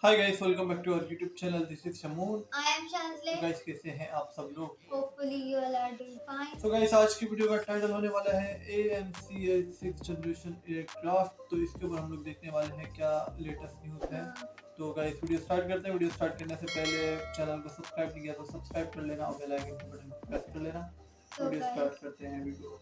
Hi guys, welcome back to our YouTube channel. This is Shamoon. I am Shanzle. तो guys, कैसे हैं आप सब लोग? Hopefully you all are doing fine. तो गाइस, आज की वीडियो का टाइटल होने वाला है AMCA 6th जनरेशन एयरक्राफ्ट। तो इसके ऊपर हम लोग देखने वाले हैं क्या लेटेस्ट न्यूज़ है। तो गाइस, वीडियो स्टार्ट करते हैं। वीडियो स्टार्ट करने से पहले चैनल को सब्सक्राइब नहीं किया तो सब्सक्राइब कर लेना और बेल आइकन के बटन को प्रेस कर लेना। वीडियो स्टार्ट करते हैं वीडियो।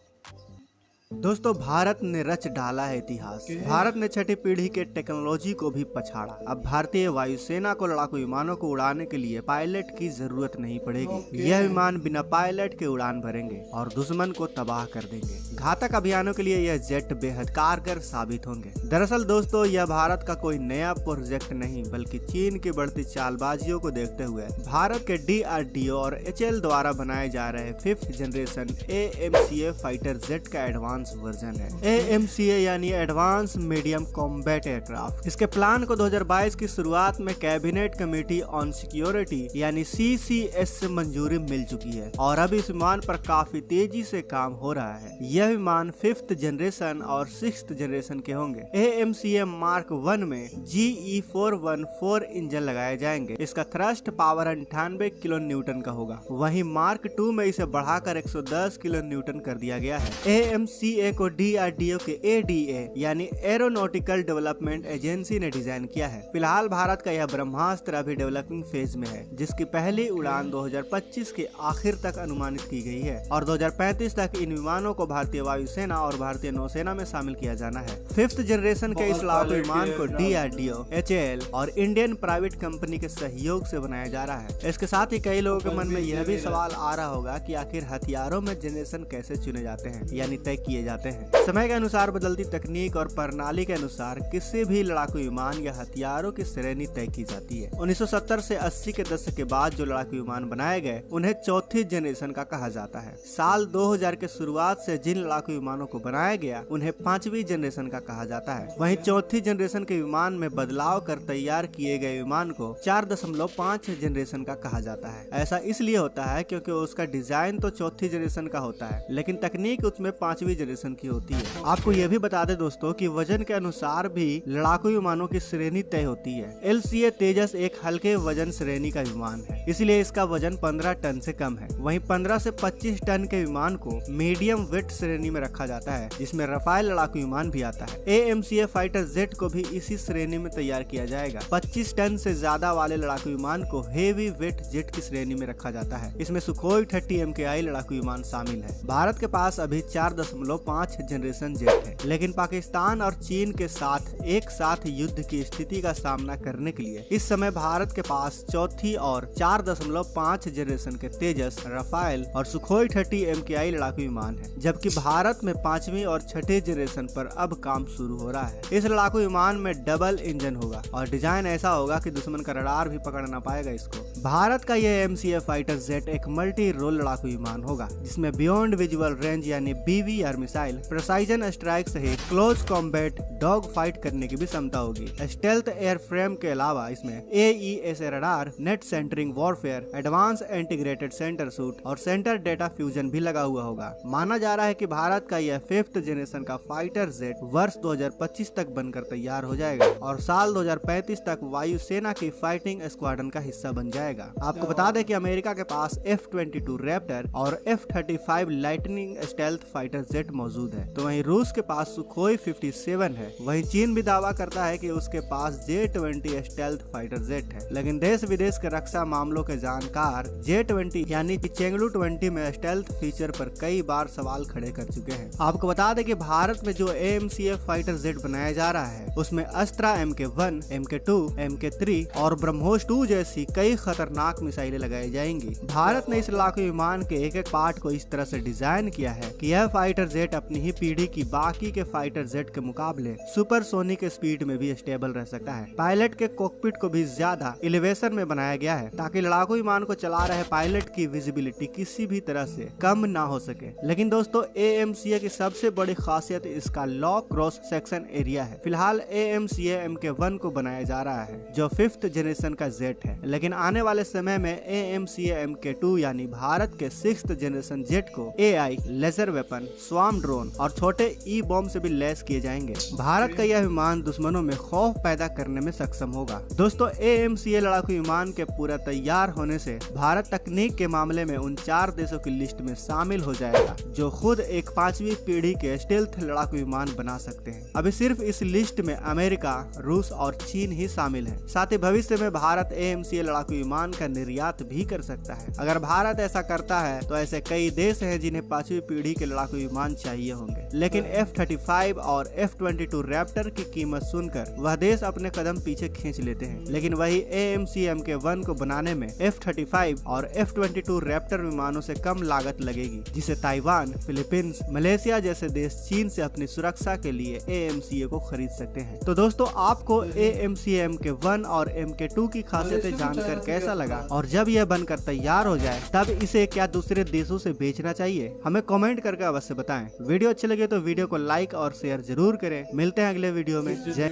दोस्तों, भारत ने रच डाला है इतिहास। भारत ने छठी पीढ़ी के टेक्नोलॉजी को भी पछाड़ा। अब भारतीय वायुसेना को लड़ाकू विमानों को उड़ाने के लिए पायलट की जरूरत नहीं पड़ेगी। यह विमान बिना पायलट के उड़ान भरेंगे और दुश्मन को तबाह कर देंगे। घातक अभियानों के लिए यह जेट बेहद कारगर साबित होंगे। दरअसल दोस्तों, यह भारत का कोई नया प्रोजेक्ट नहीं, बल्कि चीन की बढ़ती चालबाजियों को देखते हुए भारत के DRDO और HAL द्वारा बनाए जा रहे 5th generation AMCA fighter jet का एडवांस वर्जन है। AMCA यानी एडवांस मीडियम कॉम्बैट एयरक्राफ्ट। इसके प्लान को 2022 की शुरुआत में कैबिनेट कमेटी ऑन सिक्योरिटी यानी CCS से मंजूरी मिल चुकी है और अब इस विमान पर काफी तेजी से काम हो रहा है। यह विमान 5th जनरेशन और 6th जनरेशन के होंगे। AMCA Mark 1 में GE414 इंजन लगाए जाएंगे। इसका थ्रस्ट पावर 98 किलो न्यूटन का होगा। वहीं Mark 2 में इसे बढ़ाकर 110 किलो न्यूटन कर दिया गया है। AMCA को DRDO के ADA यानी एरोनॉटिकल डेवलपमेंट एजेंसी ने डिजाइन किया है। फिलहाल भारत का यह ब्रह्मास्त्र अभी डेवलपिंग फेज में है, जिसकी पहली उड़ान 2025 के आखिर तक अनुमानित की गई है और 2035 तक इन विमानों को भारतीय वायुसेना और भारतीय नौसेना में शामिल किया जाना है। 5th जनरेशन के इस लड़ाकू विमान को DRDO, HAL और इंडियन प्राइवेट कंपनी के सहयोग से बनाया जा रहा है। इसके साथ ही कई लोगों के मन में यह भी सवाल आ रहा होगा कि आखिर हथियारों में जनरेशन कैसे चुने जाते हैं यानी तय किए जाते हैं। समय के अनुसार बदलती तकनीक और प्रणाली के अनुसार किसी भी लड़ाकू विमान या हथियारों की श्रेणी तय की जाती है। 1970 से 80 के दशक के बाद जो लड़ाकू विमान बनाए गए उन्हें चौथी जनरेशन का कहा जाता है। साल 2000 के शुरुआत से जिन लड़ाकू विमानों को बनाया गया उन्हें 5वीं जनरेशन का कहा जाता है। वहीं चौथी जनरेशन के विमान में बदलाव कर तैयार किए गए विमान को 4.5 जनरेशन का कहा जाता है। ऐसा इसलिए होता है क्योंकि उसका डिजाइन तो चौथी जनरेशन का होता है, लेकिन तकनीक उसमें 5वीं जनरेशन की होती है। आपको यह भी बता दें दोस्तों कि वजन के अनुसार भी लड़ाकू विमानों की श्रेणी तय होती है। LCA तेजस एक हल्के वजन श्रेणी का विमान है, इसलिए इसका वजन 15 टन से कम है। वहीं 15 से 25 टन के विमान को मीडियम वेट श्रेणी में रखा जाता है, जिसमें रफाल लड़ाकू विमान भी आता है। AMCA फाइटर जेट को भी इसी श्रेणी में तैयार किया जाएगा। 25 टन से ज्यादा वाले लड़ाकू विमान को हेवी वेट जेट की श्रेणी में रखा जाता है। इसमें सुखोई 30 MKI लड़ाकू विमान शामिल है। भारत के पास अभी 4.5 जनरेशन जेट है, लेकिन पाकिस्तान और चीन के साथ एक साथ युद्ध की स्थिति का सामना करने के लिए इस समय भारत के पास चौथी और 4.5 जनरेशन के तेजस, रफाल और सुखोई 30 MKI लड़ाकू विमान है, जबकि भारत में 5वीं और 6ठी जनरेशन पर अब काम शुरू हो रहा है। इस लड़ाकू विमान में डबल इंजन होगा और डिजाइन ऐसा होगा कि दुश्मन का रडार भी पकड़ ना पाएगा इसको। भारत का यह AMCA फाइटर जेट एक मल्टी रोल लड़ाकू विमान होगा, जिसमें बियॉन्ड विजुअल रेंज यानी BVR मिसाइल, प्रिसाइजन स्ट्राइक सहित क्लोज कॉम्बैट डॉग फाइट करने की भी क्षमता होगी। स्टेल्थ एयरफ्रेम के अलावा इसमें AES radar, net centering warfare, advance integrated sensor suite और सेंटर डेटा फ्यूजन भी लगा हुआ होगा। माना जा रहा है कि भारत का यह 5th जनरेशन का फाइटर जेट वर्ष 2025 तक बनकर तैयार हो जाएगा और साल 2035 तक वायुसेना की फाइटिंग स्क्वाड्रन का हिस्सा बन जाएगा। आपको बता दें कि अमेरिका के पास F-22 रैप्टर और F-35 lightning stealth fighter jet मौजूद है, तो वहीं रूस के पास सुखोई 57 है। वहीं चीन भी दावा करता है कि उसके पास J-20 स्टेल्थ फाइटर जेट है, लेकिन देश विदेश के रक्षा मामलों के जानकार J-20 यानी कि चेंगलू 20 में स्टेल्थ फीचर पर कई बार सवाल खड़े कर चुके हैं। आपको बता दें कि भारत में जो AMCA फाइटर जेट बनाया जा रहा है उसमें अस्त्रा MK1, MK2, MK3 और ब्रह्मोस 2 जैसी कई खतरनाक मिसाइलें लगाई जाएंगी। भारत ने इस लड़ाकू विमान के एक एक पार्ट को इस तरह से डिजाइन किया है कि यह फाइटर जेट अपनी ही पीढ़ी की बाकी के फाइटर जेट के मुकाबले सुपरसोनिक स्पीड में भी स्टेबल रह सकता है। पायलट के कॉकपिट को भी ज्यादा एलिवेशन में बनाया गया है ताकि लड़ाकू विमान को चला रहे पायलट की विजिबिलिटी किसी भी तरह से कम ना हो सके। लेकिन दोस्तों, AMCA की सबसे बड़ी खासियत इसका लॉ क्रॉस सेक्शन एरिया है। फिलहाल AMCA MK1 को बनाया जा रहा है जो 5th जनरेशन का जेट है, लेकिन आने वाले समय में AMCA MK2 यानी भारत के 6th जनरेशन जेट को AI, लेजर वेपन, स्वाम तमाम ड्रोन और छोटे ई बॉम्ब से भी लैस किए जाएंगे। भारत का यह विमान दुश्मनों में खौफ पैदा करने में सक्षम होगा। दोस्तों, AMCA लड़ाकू विमान के पूरा तैयार होने से भारत तकनीक के मामले में उन 4 देशों की लिस्ट में शामिल हो जाएगा जो खुद एक 5वीं पीढ़ी के स्टेल्थ लड़ाकू विमान बना सकते हैं। अभी सिर्फ इस लिस्ट में अमेरिका, रूस और चीन ही शामिल है। साथ ही भविष्य में भारत AMCA लड़ाकू विमान का निर्यात भी कर सकता है। अगर भारत ऐसा करता है तो ऐसे कई देश हैं जिन्हें 5वीं पीढ़ी के लड़ाकू विमान चाहिए होंगे, लेकिन F-35 और F-22 रैप्टर की कीमत सुनकर वह देश अपने कदम पीछे खींच लेते हैं। लेकिन वही AMC Mk1 को बनाने में F-35 और F-22 रैप्टर विमानों से कम लागत लगेगी, जिसे ताइवान, फिलीपींस, मलेशिया जैसे देश चीन से अपनी सुरक्षा के लिए AMCA को खरीद सकते हैं। तो दोस्तों, आपको AMC Mk1 और Mk2 की खासियतें जानकर कैसा लगा, और जब यह बनकर तैयार हो जाए तब इसे क्या दूसरे देशों से बेचना चाहिए, हमें कमेंट करके अवश्य बताएं। वीडियो अच्छे लगे तो वीडियो को लाइक और शेयर जरूर करें। मिलते हैं अगले वीडियो में। जय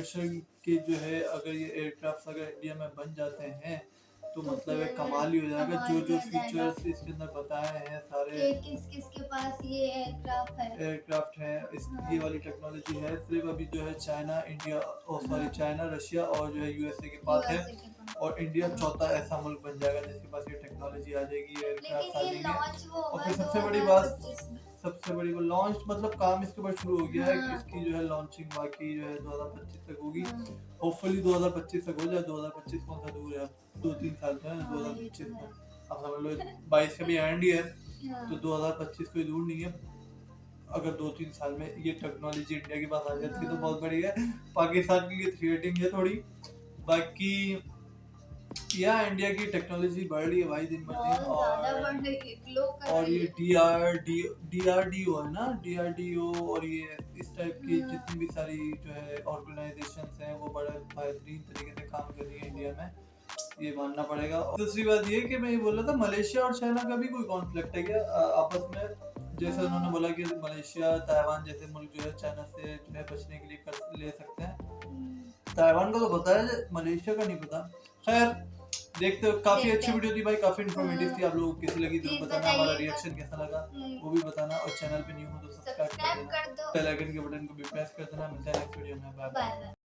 कि जो है अगर ये एयरक्राफ्ट अगर इंडिया में बन जाते हैं तो मतलब है कमाल ही हो जाएगा। जो फीचर्स इसके अंदर बताए हैं सारे, किसके पास ये एयरक्राफ्ट है, ये वाली टेक्नोलॉजी है सिर्फ अभी जो है चाइना, इंडिया चाइना, रशिया और जो है USA के पास है, और इंडिया चौथा ऐसा मुल्क बन जाएगा जिसके पास ये टेक्नोलॉजी आ जाएगी, एयरक्राफ्ट आ जाएंगे। और फिर सबसे बड़ी वो लॉन्च मतलब काम इसके ऊपर शुरू हो गया है कि इसकी जो है लॉन्चिंग बाकी जो है 2025 तक होगी। होपफुली 2025 तक हो जाए। 2025 कौन सा दूर है, 2-3 साल तो है 2025 में। अब समझ लो 22 का भी एंड ही है, तो 2025 कोई दूर नहीं है। अगर 2-3 साल में ये टेक्नोलॉजी इंडिया के पास आ जाती है तो बहुत बढ़िया है। पाकिस्तान की थ्रेटिंग है थोड़ी, बाकी या इंडिया की टेक्नोलॉजी बढ़ रही है भाई दिन ब दिन। और ये DRDO है ना, DRDO और ये इस टाइप की जितनी भी सारी जो है ऑर्गेनाइजेशंस हैं वो बड़े बेहतरीन तरीके से काम कर रही है इंडिया में, ये मानना पड़ेगा। और दूसरी बात ये कि मैं ये बोल रहा था मलेशिया और चाइना का भी कोई कॉन्फ्लिक्ट है क्या आपस में? जैसे उन्होंने बोला कि मलेशिया, ताइवान जैसे मुल्क जो है चाइना से जो है बचने के लिए ले सकते हैं। ताइवान का तो पता है, मलेशिया का नहीं पता। खैर देखते हो, काफी अच्छी वीडियो थी भाई, काफी इन्फॉर्मेटिव थी। आप लोगों को कैसी लगी जरूर बताना, हमारा रिएक्शन कैसा लगा वो भी बताना, और चैनल पे न्यू हो तो सब्सक्राइब कर दो, बेल आइकन के बटन को भी प्रेस कर देना। मिलते हैं नेक्स्ट वीडियो में, बाय बाय।